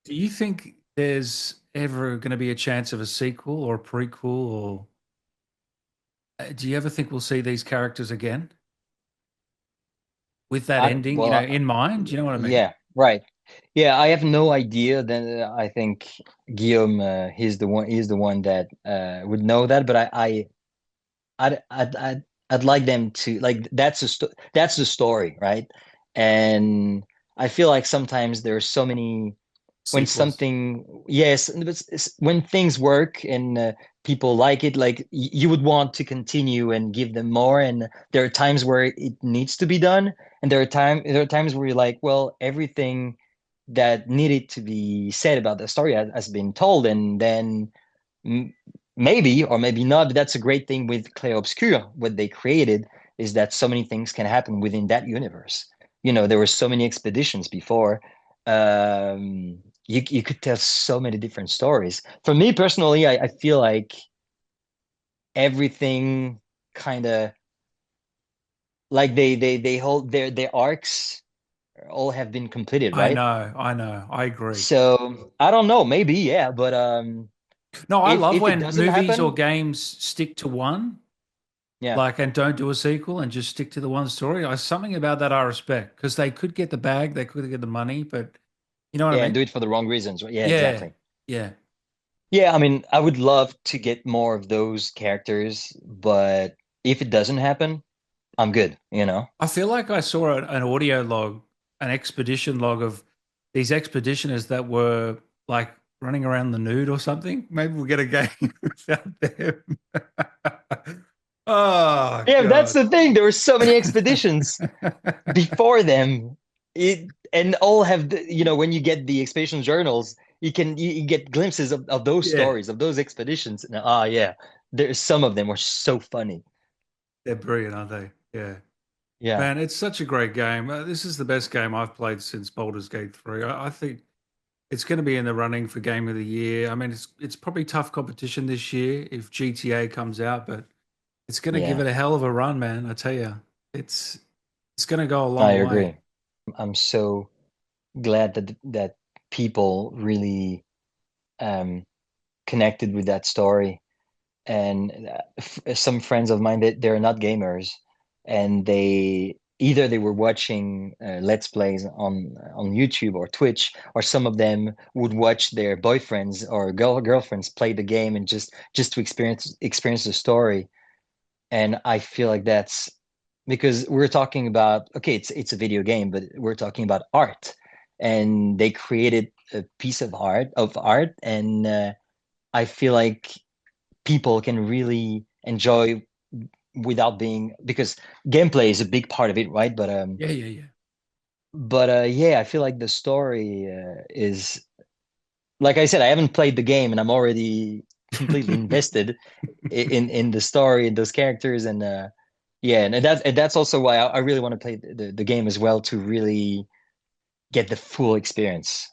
Do you think there's ever going to be a chance of a sequel or a prequel, or do you ever think we'll see these characters again with that I ending, well, in mind? Do you know what I mean? yeah, right. Yeah, I have no idea. Then I think Guillaume, he's the one that would know that. But I'd like them to like that's the story, right? And I feel like sometimes there are so many when Sequels. something yes when things work and people like it, like you would want to continue and give them more. And there are times where it needs to be done, and there are times where you're like, well, everything that needed to be said about the story has been told. And then m maybe or maybe not, but that's a great thing with Clair Obscur. What they created is that so many things can happen within that universe. There were so many expeditions before. You could tell so many different stories. For me personally, I feel like everything kind of like they hold their arcs all have been completed, right? I know, I agree. So I don't know, maybe yeah, but No, I love if it when doesn't movies or happen, games stick to one, yeah. like, and don't do a sequel and just stick to the one story. I something about that I respect because they could get the bag, they could get the money, but you know what I Yeah, and mean? do it for the wrong reasons. Yeah, Yeah, exactly. yeah. Yeah, I mean, I would love to get more of those characters, but if it doesn't happen, I'm good. I feel like I saw an audio log, an expedition log of these expeditioners that were like running around the nude or something. Maybe we'll get a game without them. Oh Yeah, that's God. the thing. There were so many expeditions before them. And all have when you get the expedition journals, you get glimpses of those Yeah, stories, of those expeditions. And yeah, there's some of them were so funny. they're brilliant, aren't they? Yeah. Yeah. Man, it's such a great game. This is the best game I've played since Baldur's Gate 3. I think it's going to be in the running for Game of the Year. I mean, it's probably tough competition this year if GTA comes out, but it's going to give Yeah, it a hell of a run, man. I tell you, it's it's going to go a I long way. agree. I'm so glad that people really um connected with that story. And some friends of mine that they're not gamers, and they were watching let's plays on YouTube or Twitch, or some of them would watch their boyfriends or girlfriends play the game, and just to experience the story. And I feel like that's because we're talking about, okay, it's a video game, but we're talking about art, and they created a piece of art. And I feel like people can really enjoy without being, because gameplay is a big part of it, right? Yeah, yeah, yeah. Yeah, I feel like the story is, like I said, I haven't played the game, and I'm already completely invested in the story and those characters. And yeah, and that's also why I really want to play the game as well, to really get the full experience.